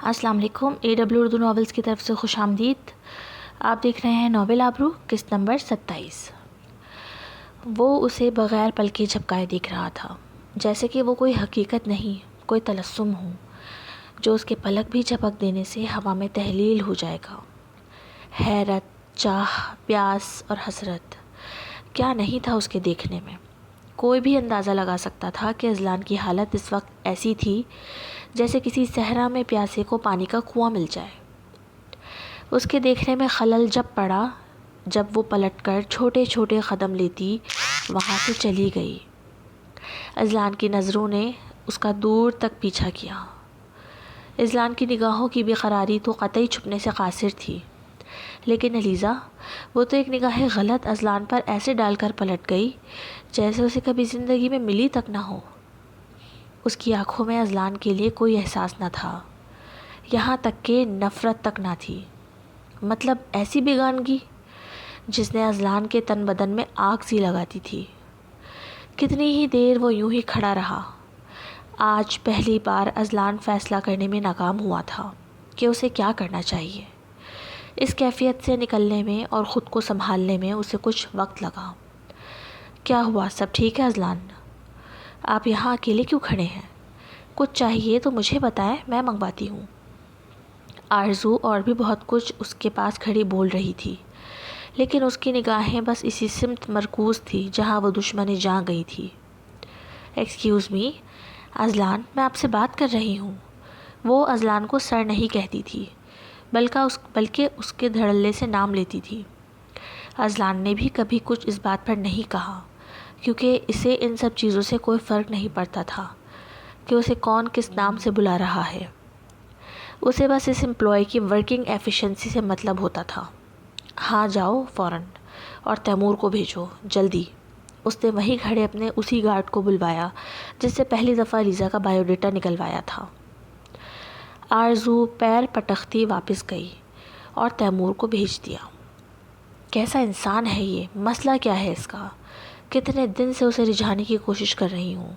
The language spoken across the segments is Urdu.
السلام علیکم، AW اردو ناولز کی طرف سے خوش آمدید۔ آپ دیکھ رہے ہیں ناول آبرو، قسط نمبر 27۔ وہ اسے بغیر پلکیں جھپکائے دیکھ رہا تھا، جیسے کہ وہ کوئی حقیقت نہیں، کوئی تلسم ہو جو اس کے پلک بھی جھپک دینے سے ہوا میں تحلیل ہو جائے گا۔ حیرت، چاہ، پیاس اور حسرت، کیا نہیں تھا اس کے دیکھنے میں۔ کوئی بھی اندازہ لگا سکتا تھا کہ اذلان کی حالت اس وقت ایسی تھی جیسے کسی صحرا میں پیاسے کو پانی کا کنواں مل جائے۔ اس کے دیکھنے میں خلل جب پڑا جب وہ پلٹ کر چھوٹے چھوٹے قدم لیتی وہاں سے چلی گئی۔ اذلان کی نظروں نے اس کا دور تک پیچھا کیا۔ اذلان کی نگاہوں کی بے قراری تو قطعی چھپنے سے قاصر تھی، لیکن علیزہ، وہ تو ایک نگاہ غلط اذلان پر ایسے ڈال کر پلٹ گئی جیسے اسے کبھی زندگی میں ملی تک نہ ہو۔ اس کی آنکھوں میں اذلان کے لیے کوئی احساس نہ تھا، یہاں تک کہ نفرت تک نہ تھی۔ مطلب ایسی بیگانگی جس نے اذلان کے تن بدن میں آگ سی لگاتی تھی۔ کتنی ہی دیر وہ یوں ہی کھڑا رہا۔ آج پہلی بار اذلان فیصلہ کرنے میں ناکام ہوا تھا کہ اسے کیا کرنا چاہیے۔ اس کیفیت سے نکلنے میں اور خود کو سنبھالنے میں اسے کچھ وقت لگا۔ کیا ہوا؟ سب ٹھیک ہے اذلان؟ آپ یہاں اکیلے کیوں کھڑے ہیں؟ کچھ چاہیے تو مجھے بتائیں، میں منگواتی ہوں۔ آرزو اور بھی بہت کچھ اس کے پاس کھڑی بول رہی تھی، لیکن اس کی نگاہیں بس اسی سمت مرکوز تھی جہاں وہ دشمنی جاں گئی تھی۔ ایکسکیوز می اذلان، میں آپ سے بات کر رہی ہوں۔ وہ اذلان کو سر نہیں کہتی تھی، بلکہ اس کے دھڑلے سے نام لیتی تھی۔ اذلان نے بھی کبھی کچھ اس بات پر نہیں کہا، کیونکہ اسے ان سب چیزوں سے کوئی فرق نہیں پڑتا تھا کہ اسے کون کس نام سے بلا رہا ہے۔ اسے بس اس امپلائی کی ورکنگ ایفیشنسی سے مطلب ہوتا تھا۔ ہاں جاؤ فوراً، اور تیمور کو بھیجو، جلدی۔ اس نے وہیں کھڑے اپنے اسی گارڈ کو بلوایا جس سے پہلی دفعہ علیزہ کا بایو ڈیٹا نکلوایا تھا۔ آرزو پیر پٹکتی واپس گئی اور تیمور کو بھیج دیا۔ کیسا انسان ہے یہ؟ مسئلہ کیا ہے اس کا؟ کتنے دن سے اسے رجھانے کی کوشش کر رہی ہوں،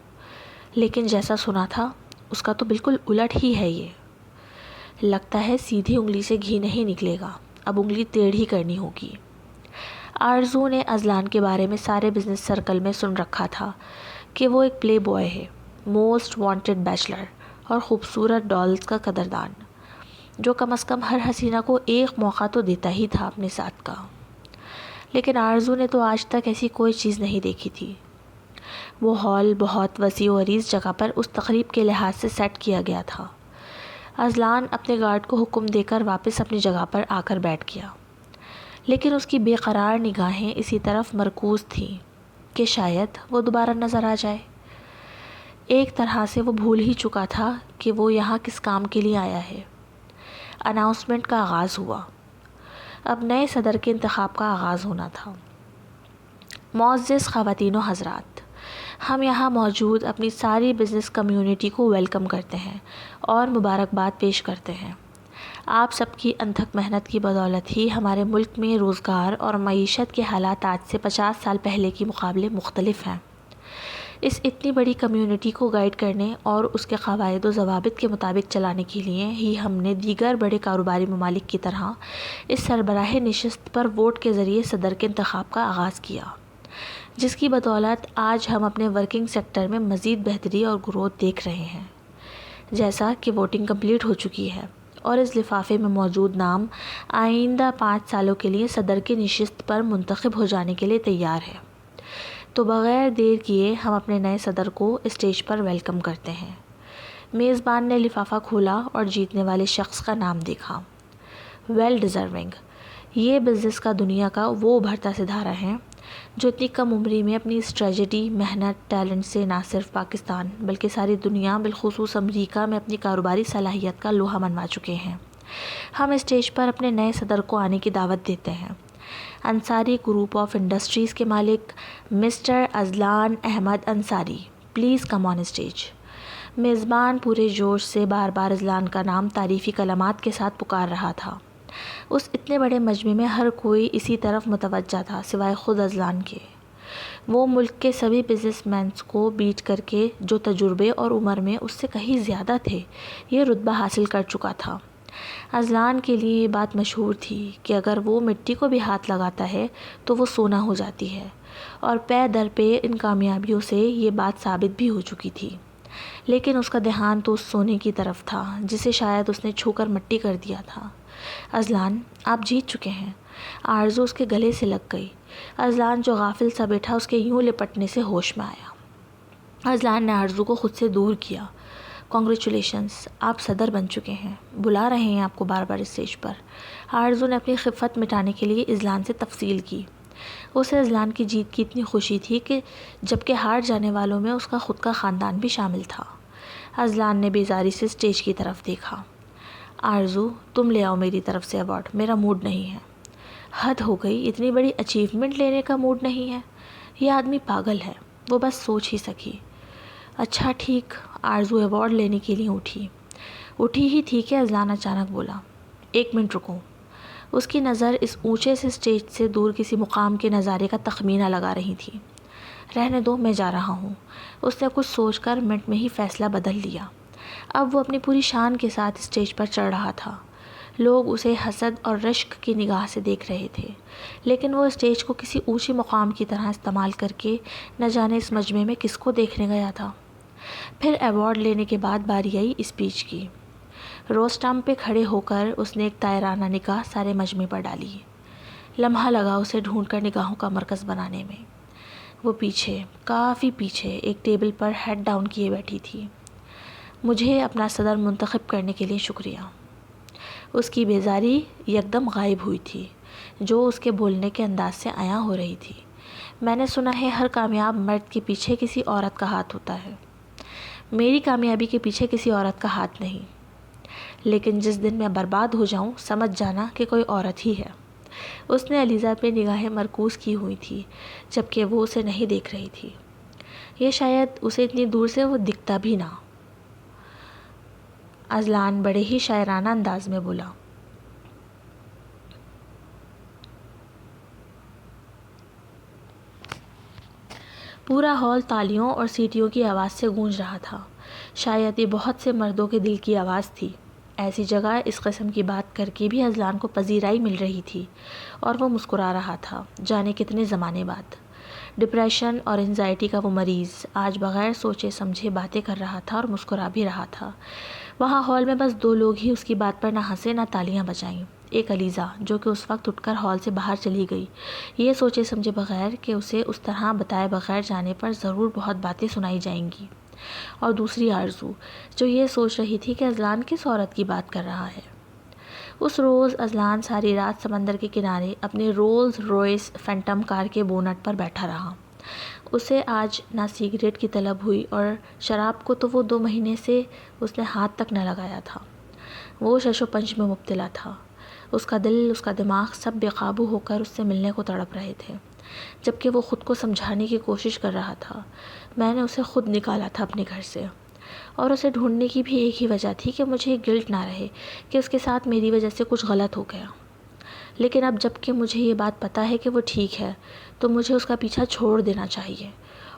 لیکن جیسا سنا تھا اس کا تو بالکل الٹ ہی ہے یہ۔ لگتا ہے سیدھی انگلی سے گھی نہیں نکلے گا، اب انگلی ٹیڑھی کرنی ہوگی۔ آرزو نے اذلان کے بارے میں سارے بزنس سرکل میں سن رکھا تھا کہ وہ ایک پلے بوائے ہے، موسٹ وانٹڈ بیچلر اور خوبصورت ڈالز کا قدردان، جو کم از کم ہر حسینہ کو ایک موقع تو دیتا ہی تھا اپنے ساتھ کا۔ لیکن آرزو نے تو آج تک ایسی کوئی چیز نہیں دیکھی تھی۔ وہ ہال بہت وسیع و عریض جگہ پر اس تقریب کے لحاظ سے سیٹ کیا گیا تھا۔ اذلان اپنے گارڈ کو حکم دے کر واپس اپنی جگہ پر آ کر بیٹھ گیا، لیکن اس کی بے قرار نگاہیں اسی طرف مرکوز تھیں کہ شاید وہ دوبارہ نظر آ جائے۔ ایک طرح سے وہ بھول ہی چکا تھا کہ وہ یہاں کس کام کے لیے آیا ہے۔ اناؤنسمنٹ کا آغاز ہوا۔ اب نئے صدر کے انتخاب کا آغاز ہونا تھا۔ معزز خواتین و حضرات، ہم یہاں موجود اپنی ساری بزنس کمیونٹی کو ویلکم کرتے ہیں اور مبارکباد پیش کرتے ہیں۔ آپ سب کی انتھک محنت کی بدولت ہی ہمارے ملک میں روزگار اور معیشت کے حالات آج سے 50 سال پہلے کے مقابلے مختلف ہیں۔ اس اتنی بڑی کمیونٹی کو گائیڈ کرنے اور اس کے قواعد و ضوابط کے مطابق چلانے کے لیے ہی ہم نے دیگر بڑے کاروباری ممالک کی طرح اس سربراہ نشست پر ووٹ کے ذریعے صدر کے انتخاب کا آغاز کیا، جس کی بدولت آج ہم اپنے ورکنگ سیکٹر میں مزید بہتری اور گروتھ دیکھ رہے ہیں۔ جیسا کہ ووٹنگ کمپلیٹ ہو چکی ہے اور اس لفافے میں موجود نام آئندہ 5 سالوں کے لیے صدر کی نشست پر منتخب ہو جانے کے لیے تیار ہے، تو بغیر دیر کیے ہم اپنے نئے صدر کو اسٹیج پر ویلکم کرتے ہیں۔ میزبان نے لفافہ کھولا اور جیتنے والے شخص کا نام دیکھا۔ ویل ڈیزرونگ، یہ بزنس کا دنیا کا وہ ابھرتا ستارہ ہے جو اتنی کم عمری میں اپنی اسٹریٹجی، محنت، ٹیلنٹ سے نہ صرف پاکستان بلکہ ساری دنیا بالخصوص امریکہ میں اپنی کاروباری صلاحیت کا لوہا منوا چکے ہیں۔ ہم اسٹیج پر اپنے نئے صدر کو آنے کی دعوت دیتے ہیں۔ انصاری گروپ آف انڈسٹریز کے مالک mister Azlan Ahmed Ansari, please come on stage. میزبان پورے جوش سے بار بار اذلان کا نام تعریفی کلمات کے ساتھ پکار رہا تھا۔ اس اتنے بڑے مجمع میں ہر کوئی اسی طرف متوجہ تھا سوائے خود اذلان کے۔ وہ ملک کے سبھی بزنس مینس کو بیٹ کر کے، جو تجربے اور عمر میں اس سے کہیں زیادہ تھے، یہ رتبہ حاصل کر چکا تھا۔ اذلان کے لیے یہ بات مشہور تھی کہ اگر وہ مٹی کو بھی ہاتھ لگاتا ہے تو وہ سونا ہو جاتی ہے، اور پے در پے ان کامیابیوں سے یہ بات ثابت بھی ہو چکی تھی۔ لیکن اس کا دھیان تو اس سونے کی طرف تھا جسے شاید اس نے چھو کر مٹی کر دیا تھا۔ اذلان، آپ جیت چکے ہیں۔ آرزو اس کے گلے سے لگ گئی۔ اذلان جو غافل سا بیٹھا، اس کے یوں لپٹنے سے ہوش میں آیا۔ اذلان نے آرزو کو خود سے دور کیا۔ کانگریچولیشنز، آپ صدر بن چکے ہیں، بلا رہے ہیں آپ کو بار بار اسٹیج پر۔ آرزو نے اپنی خفت مٹانے کے لیے اذلان سے تفصیل کی۔ اسے اذلان کی جیت کی اتنی خوشی تھی کہ جبکہ ہار جانے والوں میں اس کا خود کا خاندان بھی شامل تھا۔ اذلان نے بیزاری سے اسٹیج کی طرف دیکھا۔ آرزو، تم لے آؤ میری طرف سے ایوارڈ، میرا موڈ نہیں ہے۔ حد ہو گئی، اتنی بڑی اچیومنٹ لینے کا موڈ نہیں ہے؟ یہ آدمی پاگل ہے، وہ بس سوچ ہی سکی۔ اچھا ٹھیک۔ آرزو ایوارڈ لینے کے لیے اٹھی ہی تھی کہ اذلان اچانک بولا، 1 منٹ رکو۔ اس کی نظر اس اونچے سے اسٹیج سے دور کسی مقام کے نظارے کا تخمینہ لگا رہی تھی۔ رہنے دو، میں جا رہا ہوں۔ اس نے کچھ سوچ کر منٹ میں ہی فیصلہ بدل لیا۔ اب وہ اپنی پوری شان کے ساتھ اسٹیج پر چڑھ رہا تھا۔ لوگ اسے حسد اور رشک کی نگاہ سے دیکھ رہے تھے، لیکن وہ اسٹیج کو کسی اونچی مقام کی طرح استعمال کر کے نہ جانے اس مجمع میں کس کو دیکھنے گیا تھا۔ پھر ایوارڈ لینے کے بعد باری آئی اسپیچ کی۔ روسٹم پہ کھڑے ہو کر اس نے ایک طائرانہ نگاہ سارے مجمع پر ڈالی۔ لمحہ لگا اسے ڈھونڈ کر نگاہوں کا مرکز بنانے میں۔ وہ پیچھے، کافی پیچھے ایک ٹیبل پر ہیڈ ڈاؤن کیے بیٹھی تھی۔ مجھے اپنا صدر منتخب کرنے کے لیے شکریہ۔ اس کی بیزاری یکدم غائب ہوئی تھی، جو اس کے بولنے کے انداز سے عیاں ہو رہی تھی۔ میں نے سنا ہے ہر کامیاب مرد کے پیچھے کسی عورت کا ہاتھ ہوتا ہے۔ میری کامیابی کے پیچھے کسی عورت کا ہاتھ نہیں، لیکن جس دن میں برباد ہو جاؤں سمجھ جانا کہ کوئی عورت ہی ہے۔ اس نے علیزہ پہ نگاہیں مرکوز کی ہوئی تھی، جبکہ وہ اسے نہیں دیکھ رہی تھی۔ یہ شاید اسے اتنی دور سے وہ دکھتا بھی نہ۔ اذلان بڑے ہی شاعرانہ انداز میں بولا، پورا ہال تالیوں اور سیٹیوں کی آواز سے گونج رہا تھا۔ شاید یہ بہت سے مردوں کے دل کی آواز تھی۔ ایسی جگہ اس قسم کی بات کر کے بھی اذلان کو پذیرائی مل رہی تھی، اور وہ مسکرا رہا تھا، جانے کتنے زمانے بعد۔ ڈپریشن اور انزائٹی کا وہ مریض آج بغیر سوچے سمجھے باتیں کر رہا تھا اور مسکرا بھی رہا تھا۔ وہاں ہال میں بس 2 لوگ ہی اس کی بات پر نہ ہنسے نہ تالیاں بجائیں۔ ایک علیزہ، جو کہ اس وقت اٹھ کر ہال سے باہر چلی گئی، یہ سوچے سمجھے بغیر کہ اسے اس طرح بتائے بغیر جانے پر ضرور بہت باتیں سنائی جائیں گی، اور دوسری آرزو، جو یہ سوچ رہی تھی کہ اذلان کس عورت کی بات کر رہا ہے۔ اس روز اذلان ساری رات سمندر کے کنارے اپنے رولز روئس فینٹم کار کے بونٹ پر بیٹھا رہا۔ اسے آج نہ سگریٹ کی طلب ہوئی، اور شراب کو تو وہ 2 مہینے سے اس نے ہاتھ تک نہ لگایا تھا۔ وہ شش و پنج میں مبتلا تھا۔ اس کا دل، اس کا دماغ سب بے قابو ہو کر اس سے ملنے کو تڑپ رہے تھے، جبکہ وہ خود کو سمجھانے کی کوشش کر رہا تھا۔ میں نے اسے خود نکالا تھا اپنے گھر سے، اور اسے ڈھونڈنے کی بھی ایک ہی وجہ تھی کہ مجھے گلٹ نہ رہے کہ اس کے ساتھ میری وجہ سے کچھ غلط ہو گیا۔ لیکن اب جب کہ مجھے یہ بات پتہ ہے کہ وہ ٹھیک ہے، تو مجھے اس کا پیچھا چھوڑ دینا چاہیے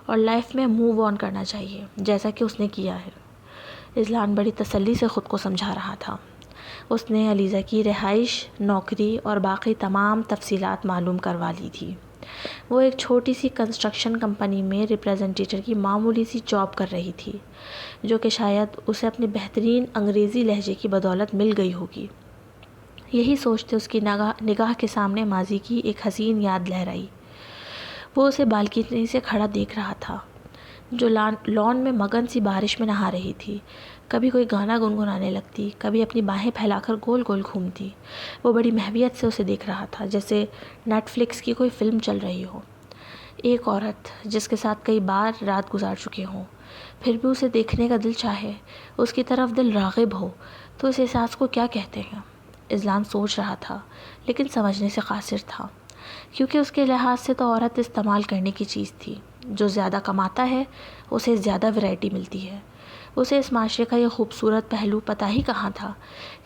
اور لائف میں موو آن کرنا چاہیے، جیسا کہ اس نے کیا ہے۔ اذلان بڑی تسلی سے خود کو سمجھا رہا تھا۔ اس نے علیزہ کی رہائش، نوکری اور باقی تمام تفصیلات معلوم کروا لی تھی۔ وہ ایک چھوٹی سی کنسٹرکشن کمپنی میں ریپریزنٹیٹر کی معمولی سی جاب کر رہی تھی، جو کہ شاید اسے اپنے بہترین انگریزی لہجے کی بدولت مل گئی ہوگی۔ یہی سوچتے اس کی نگاہ کے سامنے ماضی کی ایک حسین یاد لہرائی۔ وہ اسے بالکنی سے کھڑا دیکھ رہا تھا، جو لان میں مگن سی بارش میں نہا رہی تھی۔ کبھی کوئی گانا گنگنانے لگتی، کبھی اپنی باہیں پھیلا کر گول گول گھومتی۔ وہ بڑی محبت سے اسے دیکھ رہا تھا، جیسے نیٹ فلکس کی کوئی فلم چل رہی ہو۔ ایک عورت جس کے ساتھ کئی بار رات گزار چکے ہوں، پھر بھی اسے دیکھنے کا دل چاہے، اس کی طرف دل راغب ہو، تو اس احساس کو کیا کہتے ہیں؟ اذلان سوچ رہا تھا، لیکن سمجھنے سے قاصر تھا، کیونکہ اس کے لحاظ سے تو عورت استعمال کرنے کی چیز تھی۔ جو زیادہ کماتا ہے اسے زیادہ ویرائٹی ملتی ہے۔ اسے اس معاشرے کا یہ خوبصورت پہلو پتہ ہی کہاں تھا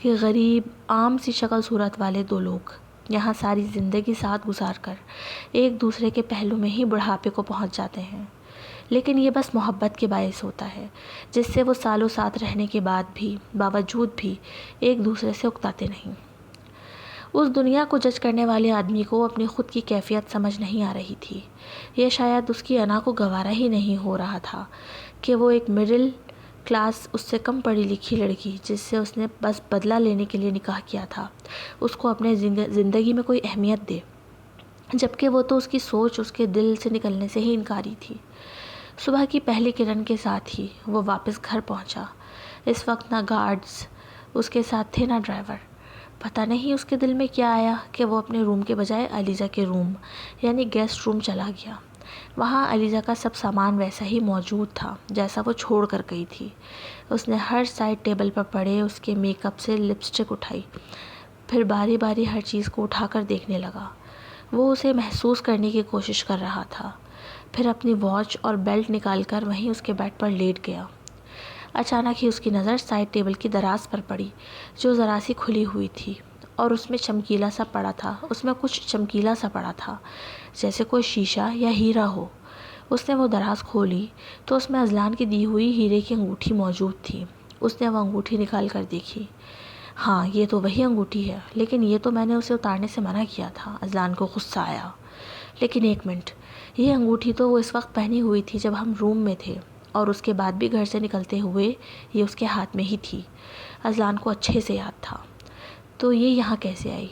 کہ غریب، عام سی شکل صورت والے 2 لوگ یہاں ساری زندگی ساتھ گزار کر ایک دوسرے کے پہلو میں ہی بڑھاپے کو پہنچ جاتے ہیں، لیکن یہ بس محبت کے باعث ہوتا ہے، جس سے وہ سالوں ساتھ رہنے کے باوجود بھی ایک دوسرے سے اکتاتے نہیں۔ اس دنیا کو جج کرنے والے آدمی کو اپنی خود کی کیفیت سمجھ نہیں آ رہی تھی۔ یہ شاید اس کی انا کو گوارا ہی نہیں ہو رہا تھا کہ وہ ایک مڈل کلاس اس سے کم پڑھی لکھی لڑکی جس سے اس نے بس بدلہ لینے کے لیے نکاح کیا تھا، اس کو اپنے زندگی میں کوئی اہمیت دے، جبکہ وہ تو اس کی سوچ اس کے دل سے نکلنے سے ہی انکاری تھی۔ صبح کی پہلی کرن کے ساتھ ہی وہ واپس گھر پہنچا۔ اس وقت نہ گارڈز اس کے ساتھ تھے نہ ڈرائیور۔ پتہ نہیں اس کے دل میں کیا آیا کہ وہ اپنے روم کے بجائے علیزہ کے روم یعنی گیسٹ روم چلا گیا۔ وہاں علیزہ کا سب سامان ویسا ہی موجود تھا جیسا وہ چھوڑ کر گئی تھی۔ اس نے ہر سائڈ ٹیبل پر پڑے اس کے میک اپ سے لپسٹک اٹھائی، پھر باری باری ہر چیز کو اٹھا کر دیکھنے لگا۔ وہ اسے محسوس کرنے کی کوشش کر رہا تھا، پھر اپنی واچ اور بیلٹ نکال کر وہیں اس کے بیڈ پر لیٹ گیا۔ اچانک ہی اس کی نظر سائڈ ٹیبل کی دراز پر پڑی جو ذرا سی کھلی ہوئی تھی اور اس میں کچھ چمکیلا سا پڑا تھا جیسے کوئی شیشہ یا ہیرا ہو۔ اس نے وہ دراز کھولی تو اس میں اذلان کی دی ہوئی ہیرے کی انگوٹھی موجود تھی۔ اس نے وہ انگوٹھی نکال کر دیکھی۔ ہاں، یہ تو وہی انگوٹھی ہے، لیکن یہ تو میں نے اسے اتارنے سے منع کیا تھا۔ اذلان کو غصہ آیا۔ لیکن ایک منٹ، یہ انگوٹھی تو وہ اس وقت پہنی ہوئی تھی جب ہم روم میں تھے، اور اس کے بعد بھی گھر سے نکلتے ہوئے یہ اس کے ہاتھ میں ہی تھی۔ اذلان کو اچھے سے یاد تھا۔ تو یہ یہاں کیسے آئی؟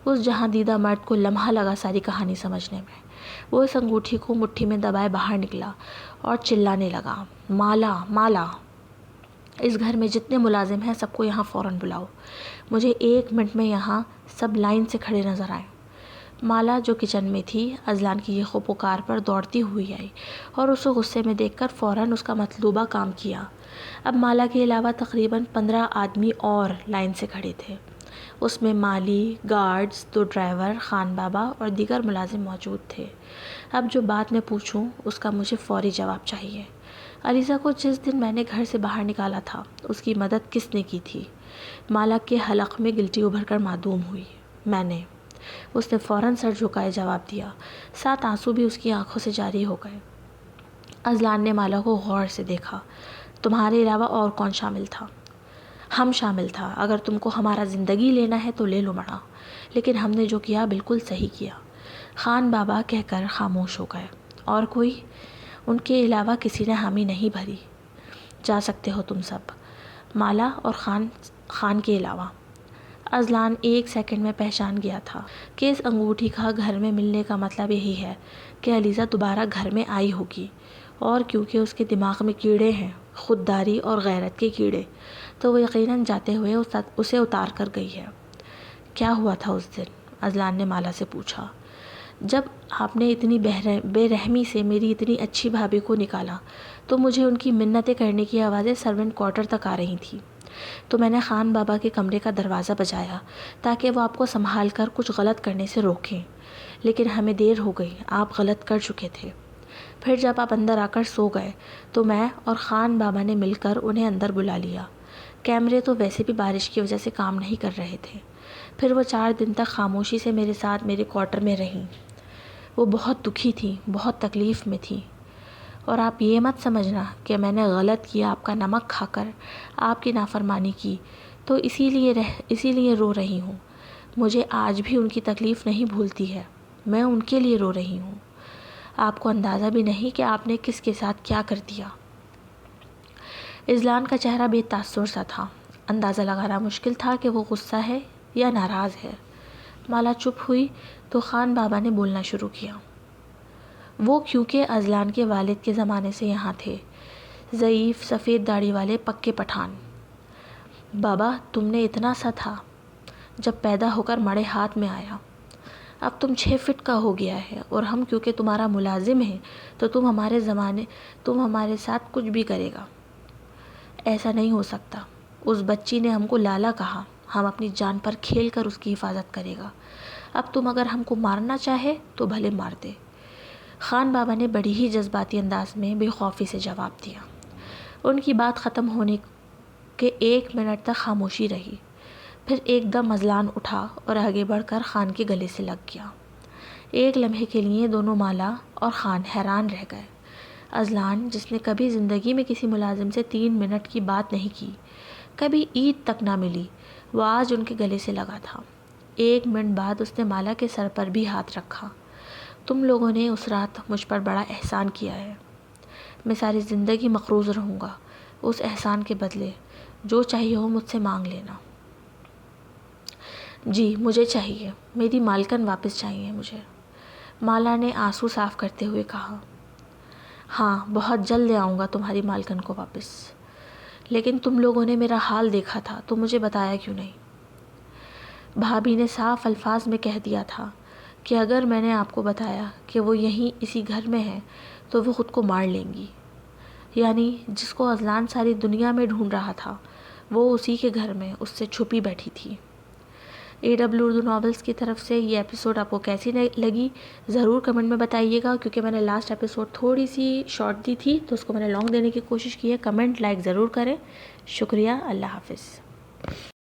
اس جہاں دیدہ مرد کو لمحہ لگا ساری کہانی سمجھنے میں۔ وہ اس انگوٹھی کو مٹھی میں دبائے باہر نکلا اور چلانے لگا، مالا مالا، اس گھر میں جتنے ملازم ہیں سب کو یہاں فوراً بلاؤ، مجھے 1 منٹ میں یہاں سب لائن سے کھڑے نظر آئیں۔ مالا جو کچن میں تھی اذلان کی یہ پکار پر دوڑتی ہوئی آئی اور اسے غصے میں دیکھ کر فوراً اس کا مطلوبہ کام کیا۔ اب مالا کے علاوہ تقریباً 15 آدمی اور لائن سے کھڑے تھے۔ اس میں مالی، گارڈز، 2 ڈرائیور، خان بابا اور دیگر ملازم موجود تھے۔ اب جو بات میں پوچھوں اس کا مجھے فوری جواب چاہیے۔ علیزہ کو جس دن میں نے گھر سے باہر نکالا تھا اس کی مدد کس نے کی تھی؟ مالا کے حلق میں گلٹی ابھر کر معدوم ہوئی۔ میں نے۔ اس نے فوراً سر جھکائے جواب دیا، ساتھ آنسو بھی اس کی آنکھوں سے جاری ہو گئے۔ اذلان نے مالا کو غور سے دیکھا۔ تمہارے علاوہ اور کون شامل تھا؟ ہم شامل تھا۔ اگر تم کو ہمارا زندگی لینا ہے تو لے لو مڑا، لیکن ہم نے جو کیا بالکل صحیح کیا۔ خان بابا کہہ کر خاموش ہو گئے۔ اور کوئی؟ ان کے علاوہ کسی نے حامی نہیں بھری۔ جا سکتے ہو تم سب، مالا اور خان کے علاوہ۔ اذلان 1 سیکنڈ میں پہچان گیا تھا کہ اس انگوٹھی کا گھر میں ملنے کا مطلب یہی ہے کہ علیزہ دوبارہ گھر میں آئی ہوگی، اور کیونکہ اس کے دماغ میں کیڑے ہیں، خودداری اور غیرت کے کیڑے، تو وہ یقیناً جاتے ہوئے اسے اتار کر گئی ہے۔ کیا ہوا تھا اس دن؟ اذلان نے مالا سے پوچھا۔ جب آپ نے اتنی بے رحمی سے میری اتنی اچھی بھابھی کو نکالا تو مجھے ان کی منتیں کرنے کی آوازیں سرونٹ کوارٹر تک آ رہی تھیں، تو میں نے خان بابا کے کمرے کا دروازہ بجایا تاکہ وہ آپ کو سنبھال کر کچھ غلط کرنے سے روکیں، لیکن ہمیں دیر ہو گئی، آپ غلط کر چکے تھے۔ پھر جب آپ اندر آ کر سو گئے تو میں اور خان بابا نے مل کر انہیں اندر بلا لیا۔ کیمرے تو ویسے بھی بارش کی وجہ سے کام نہیں کر رہے تھے۔ پھر وہ 4 دن تک خاموشی سے میرے ساتھ میرے کوارٹر میں رہیں۔ وہ بہت دکھی تھی، بہت تکلیف میں تھی، اور آپ یہ مت سمجھنا کہ میں نے غلط کیا، آپ کا نمک کھا کر آپ کی نافرمانی کی تو اسی لیے رو رہی ہوں۔ مجھے آج بھی ان کی تکلیف نہیں بھولتی ہے، میں ان کے لیے رو رہی ہوں۔ آپ کو اندازہ بھی نہیں کہ آپ نے کس کے ساتھ کیا کر دیا۔ اذلان کا چہرہ بے تاثر سا تھا۔ اندازہ لگانا مشکل تھا کہ وہ غصہ ہے یا ناراض ہے۔ مالا چپ ہوئی تو خان بابا نے بولنا شروع کیا۔ وہ کیونکہ اذلان کے والد کے زمانے سے یہاں تھے، ضعیف سفید داڑھی والے پکے پٹھان۔ بابا، تم نے اتنا سا تھا جب پیدا ہو کر مڑے ہاتھ میں آیا، اب تم 6 فٹ کا ہو گیا ہے، اور ہم کیونکہ تمہارا ملازم ہیں تو تم ہمارے ساتھ کچھ بھی کرے گا۔ ایسا نہیں ہو سکتا۔ اس بچی نے ہم کو لالا کہا، ہم اپنی جان پر کھیل کر اس کی حفاظت کرے گا۔ اب تم اگر ہم کو مارنا چاہے تو بھلے مار دے۔ خان بابا نے بڑی ہی جذباتی انداز میں بے خوفی سے جواب دیا۔ ان کی بات ختم ہونے کے 1 منٹ تک خاموشی رہی، پھر ایک دم اذلان اٹھا اور آگے بڑھ کر خان کے گلے سے لگ گیا۔ ایک لمحے کے لیے دونوں مالا اور خان حیران رہ گئے۔ اذلان، جس نے کبھی زندگی میں کسی ملازم سے 3 منٹ کی بات نہیں کی، کبھی عید تک نہ ملی، وہ آج ان کے گلے سے لگا تھا۔ 1 منٹ بعد اس نے مالا کے سر پر بھی ہاتھ رکھا۔ تم لوگوں نے اس رات مجھ پر بڑا احسان کیا ہے، میں ساری زندگی مقروض رہوں گا اس احسان کے بدلے، جو چاہیے ہو مجھ سے مانگ لینا۔ جی مجھے چاہیے، میری مالکن واپس چاہیے مجھے، مالا نے آنسو صاف کرتے ہوئے کہا۔ ہاں بہت جلد لے آؤں گا تمہاری مالکن کو واپس، لیکن تم لوگوں نے میرا حال دیکھا تھا تو مجھے بتایا کیوں نہیں؟ بھابھی نے صاف الفاظ میں کہہ دیا تھا کہ اگر میں نے آپ کو بتایا کہ وہ یہیں اسی گھر میں ہے تو وہ خود کو مار لیں گی۔ یعنی جس کو اذلان ساری دنیا میں ڈھونڈ رہا تھا وہ اسی کے گھر میں اس سے چھپی بیٹھی تھی۔ AW اردو ناولز کی طرف سے یہ ایپیسوڈ آپ کو کیسی لگی ضرور کمنٹ میں بتائیے گا، کیونکہ میں نے لاسٹ ایپیسوڈ تھوڑی سی شارٹ دی تھی تو اس کو میں نے لانگ دینے کی کوشش کی ہے۔ کمنٹ لائک ضرور کریں۔ شکریہ، اللہ حافظ۔